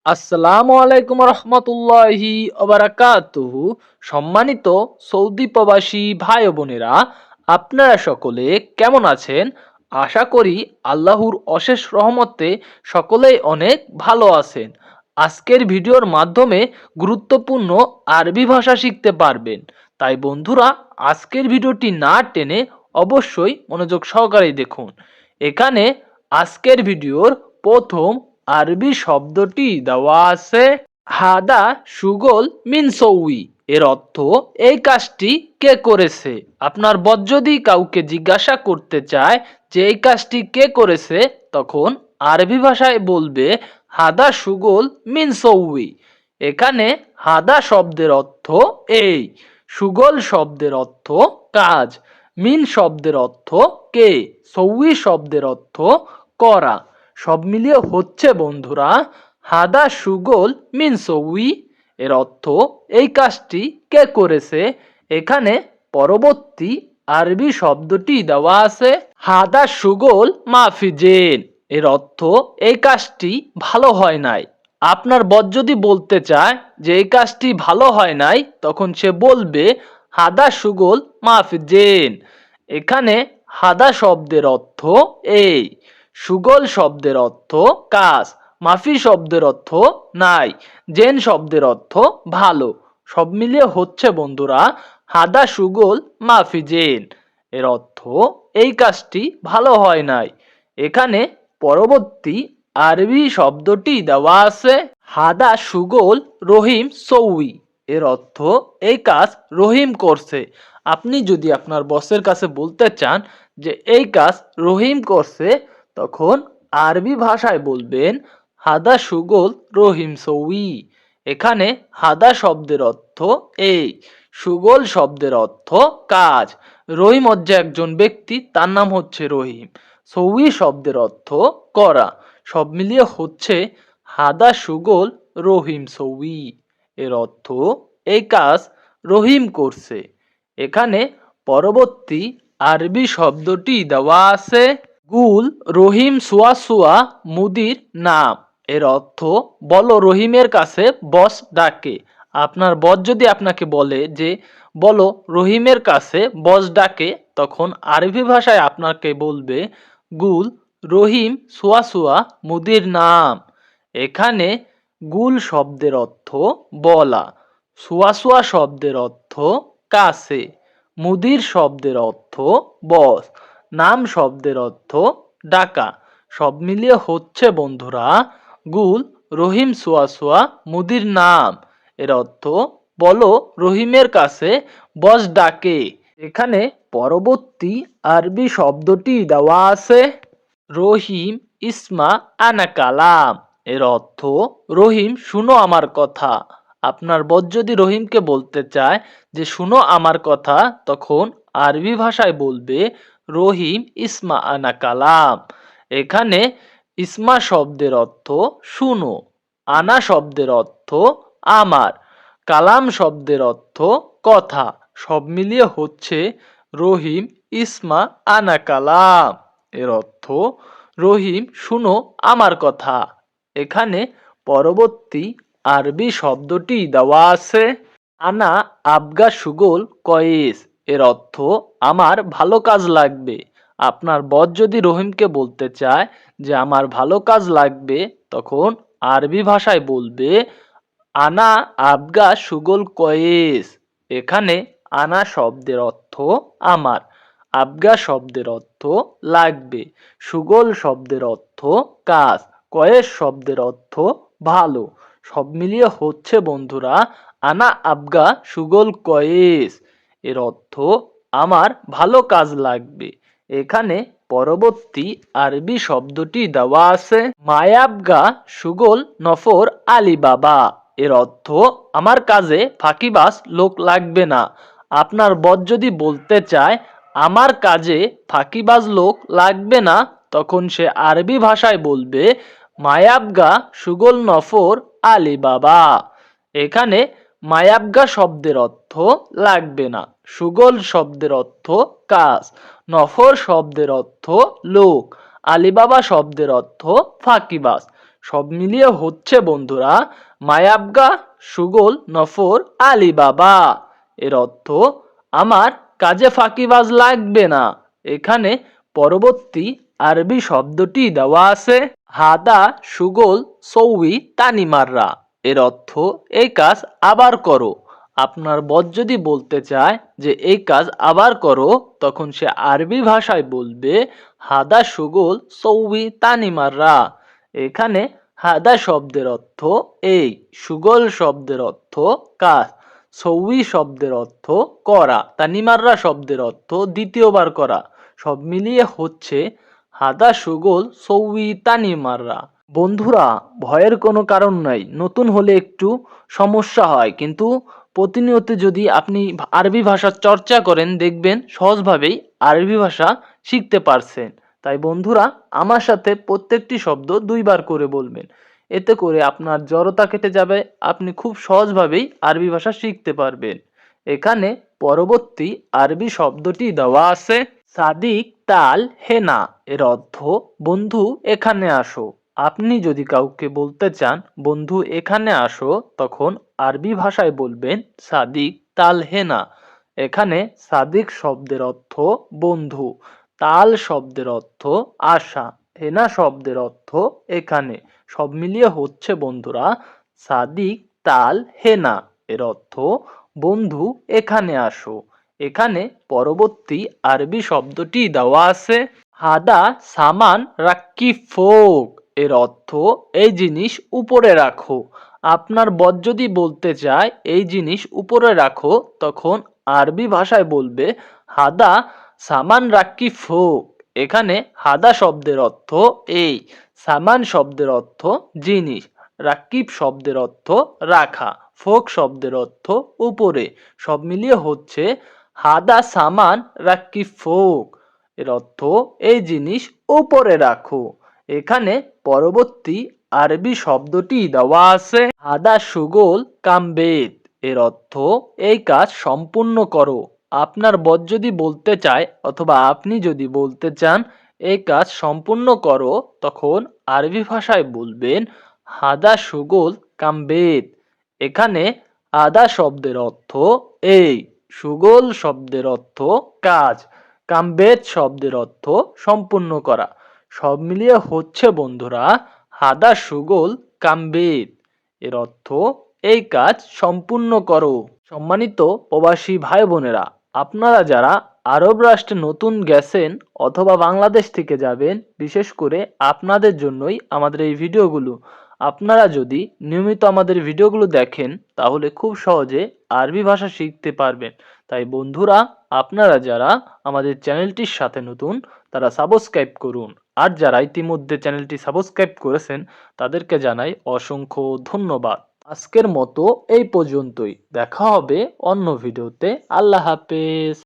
আসসালামু আলাইকুম রহমতুল্লাহি ওবারাকাতুহু। সম্মানিত সৌদি প্রবাসী ভাই ও বোনেরা, আপনারা সকলে কেমন আছেন? আশা করি আল্লাহর অশেষ রহমতে সকলেই অনেক ভালো আছেন। আজকের ভিডিওর মাধ্যমে গুরুত্বপূর্ণ আরবি ভাষা শিখতে পারবেন। তাই বন্ধুরা, আজকের ভিডিওটি না টেনে অবশ্যই মনোযোগ সহকারে দেখুন। এখানে আজকের ভিডিওর প্রথম আরবি শব্দটি দেওয়া আছে হাদা সুগোল মিনসৌই। এর অর্থ এই কাজটি কে করেছে। আপনার বর যদি কাউকে জিজ্ঞাসা করতে চায় যে এই কাজটি কে করেছে, তখন আরবি ভাষায় বলবে হাদা সুগোল মিনসৌই। এখানে হাদা শব্দের অর্থ এই, সুগোল শব্দের অর্থ কাজ, মিন শব্দের অর্থ কে, সৌই শব্দের অর্থ করা। সব মিলিয়ে হচ্ছে বন্ধুরা হাদা সুগোল মিন সৌই। এর অর্থ এই কাজটি কে করেছে। এখানে পরবর্তী আরবি শব্দটি দেওয়া আছে হাদা সুগোল মাফিজেন। এর অর্থ এই কাজটি ভালো হয় নাই। আপনার বর যদি বলতে চায় যে এই কাজটি ভালো হয় নাই, তখন সে বলবে হাদা সুগোল মাফিজেন। এখানে হাদা শব্দের অর্থ এই, সুগল শব্দের অর্থ কাজ, মাফি শব্দের অর্থ নাই, জেন শব্দের অর্থ ভালো। সব মিলিয়ে হচ্ছে বন্ধুরা হাদা সুগল মাফি জেন। এর অর্থ এই কাজটি ভালো হয় নাই। এখানে পরবর্তী আরবি শব্দটি দেওয়া আছে হাদা সুগল রহিম সৌই। এর অর্থ এই কাজ রহিম করছে। আপনি যদি আপনার বসের কাছে বলতে চান যে এই কাজ রহিম করছে, তখন আরবি ভাষায় বলবেন হাদা সুগল রহিম সৌই। এখানে হাদা শব্দের অর্থ এই, সুগল শব্দের অর্থ কাজ। রহিম হচ্ছে একজন ব্যক্তি, তার নাম হচ্ছে রহিম। সৌই শব্দের অর্থ করা। সব মিলিয়ে হচ্ছে হাদা সুগল রহিম সৌই। এর অর্থ এই কাজ রহিম করছে। এখানে পরবর্তী আরবি শব্দটি দেওয়া আছে গুল রহিম সুয়া সুয়া মুদির নাম। এর অর্থ বলো রহিমের কাছে বস ডাকে। আপনার বস যদি আপনাকে বলে যে বলো রহিমের কাছে বস ডাকে, তখন আরবি ভাষায় আপনাকে বলবে গুল রহিম সুয়া সুয়া মুদির নাম। এখানে গুল শব্দের অর্থ বলা, সুয়া সুয়া শব্দের অর্থ কাছে, মুদির শব্দের অর্থ বস, নাম শব্দের অর্থ ডাকা। সব মিলিয়ে হচ্ছে বন্ধুরা গুল রহিম সুয়া সুয়া মুদির নাম। এর অর্থ বলো রহিমের কাছে বস ডাকে। এখানে পরবর্তী আরবি শব্দটি দেওয়া আছে রহিম ইসমা আনা কালাম। এর অর্থ রহিম শুনো আমার কথা। আপনার বর যদি রহিমকে বলতে চায় যে শুনো আমার কথা, তখন আরবি ভাষায় বলবে রহিম ইসমা আনা কালাম। এখানে ইসমা শব্দের অর্থ শুনো, আনা শব্দের অর্থ আমার, কালাম শব্দের অর্থ কথা। সব মিলিয়ে হচ্ছে রহিম ইসমা আনা কালাম। এর অর্থ রহিম শুনো আমার কথা। এখানে পরবর্তী আরবি শব্দটি দেওয়া আছে আনা আবগা সুগোল কয়েস। এর অর্থ আমার ভালো কাজ লাগবে। আপনার বর যদি রহিমকে বলতে চায় যে আমার ভালো কাজ লাগবে, তখন আরবি ভাষায় বলবে আনা আবগা সুগোল কয়েস। এখানে আনা শব্দের অর্থ আমার, আবগা শব্দের অর্থ লাগবে, সুগোল শব্দের অর্থ কাজ, কয়েস শব্দের অর্থ ভালো। সব মিলিয়ে হচ্ছে বন্ধুরা আনা আবগা সুগোল কয়েস। এর অর্থ আমার ভালো কাজ লাগবে। এখানে পরবর্তী আরবি শব্দটি দেওয়া আছে মায়াবগা সুগোল নফর আলী বাবা। এর অর্থ আমার কাজে ফাঁকিবাজ লোক লাগবে না। আপনার বর যদি বলতে চায় আমার কাজে ফাঁকিবাজ লোক লাগবে না, তখন সে আরবি ভাষায় বলবে মায়াবগা সুগোল নফর আলী বাবা। এখানে মায়াবগা শব্দের অর্থ লাগবে না, সুগোল শব্দের অর্থ কাজ, নফর শব্দের অর্থ লোক, আলীবাবা শব্দের অর্থ ফাঁকিবাজ। সব মিলিয়ে হচ্ছে বন্ধুরা মায়াবগা সুগোল নফর আলী বাবা। এর অর্থ আমার কাজে ফাঁকিবাজ লাগবে না। এখানে পরবর্তী আরবি শব্দটি দেওয়া আছে হাদা সুগোল সৌই তানিমাররা। এর অর্থ এই কাজ আবার করো। আপনার বস যদি বলতে চায় যে এই কাজ আবার করো, তখন সে আরবি ভাষায় বলবে হাদা সুগোল সৌই তানিমাররা। এখানে হাদা শব্দের অর্থ এই, সুগল শব্দের অর্থ কাজ, সৌই শব্দের অর্থ করা, তানিমাররা শব্দের অর্থ দ্বিতীয়বার করা। সব মিলিয়ে হচ্ছে হাদা সুগল সৌই তানিমাররা। বন্ধুরা, ভয়ের কোনো কারণ নাই। নতুন হলে একটু সমস্যা হয়, কিন্তু প্রতিনিয়ত যদি আপনি আরবি ভাষার চর্চা করেন, দেখবেন সহজভাবেই আরবি ভাষা শিখতে পারছেন। তাই বন্ধুরা, আমার সাথে প্রত্যেকটি শব্দ 2 বার করে বলবেন। এতে করে আপনার জড়তা কেটে যাবে, আপনি খুব সহজভাবেই আরবি ভাষা শিখতে পারবেন। এখানে পরবর্তী আরবি শব্দটি দেওয়া আছে সাদিক তাল হেনা। এর অর্থ বন্ধু এখানে আসো। আপনি যদি কাউকে বলতে চান বন্ধু এখানে আসো, তখন আরবি ভাষায় বলবেন সাদিক তাল হেনা। এখানে সাদিক শব্দের অর্থ বন্ধু, তাল শব্দের অর্থ আসা, হেনা শব্দের অর্থ এখানে। সব মিলিয়ে হচ্ছে বন্ধুরা সাদিক তাল হেনা। এর অর্থ বন্ধু এখানে আসো। এখানে পরবর্তী আরবি শব্দটি দেওয়া আছে হাদা সামান রাক্কি ফোক। এর অর্থ এই জিনিস উপরে রাখো। আপনার বস যদি বলতে চায় এই জিনিস উপরে রাখো, তখন আরবি ভাষায় বলবে হাদা সামান রাক্কি ফোক। এখানে হাদা শব্দের অর্থ এই, সামান শব্দের অর্থ জিনিস, রাকিব শব্দের অর্থ রাখা, ফোক শব্দের অর্থ উপরে। সব মিলিয়ে হচ্ছে হাদা সামান রাক্কি ফোক। এর অর্থ এই জিনিস উপরে রাখো। এখানে পরবর্তী আরবি শব্দটি দেওয়া আছে হাদা সুগোল কামবেদ। এর অর্থ এই কাজ সম্পূর্ণ করো। আপনার বস যদি বলতে চায় অথবা আপনি যদি বলতে চান এই কাজ সম্পূর্ণ করো, তখন আরবি ভাষায় বলবেন হাদা সুগোল কামবেদ। এখানে আদা শব্দের অর্থ এই, সুগোল শব্দের অর্থ কাজ, কামবেদ শব্দের অর্থ সম্পূর্ণ করা। সব মিলিয়ে হচ্ছে বন্ধুরা হাদা সুগোল কামবেদ। এর অর্থ এই কাজ সম্পূর্ণ করো। সম্মানিত প্রবাসী ভাই বোনেরা, আপনারা যারা আরব রাষ্ট্রে নতুন গেছেন অথবা বাংলাদেশ থেকে যাবেন, বিশেষ করে আপনাদের জন্যই আমাদের এই ভিডিওগুলো। আপনারা যদি নিয়মিত আমাদের ভিডিওগুলো দেখেন, তাহলে খুব সহজে আরবি ভাষা শিখতে পারবেন। তাই বন্ধুরা, আপনারা যারা আমাদের চ্যানেলটির সাথে নতুন, তারা সাবস্ক্রাইব করুন। আর যারা ইতিমধ্যে চ্যানেলটি সাবস্ক্রাইব করেছেন, তাদেরকে জানাই অসংখ্য ধন্যবাদ। আজকের মতো এই পর্যন্তই। দেখা হবে অন্য ভিডিওতে। আল্লাহ হাফেজ।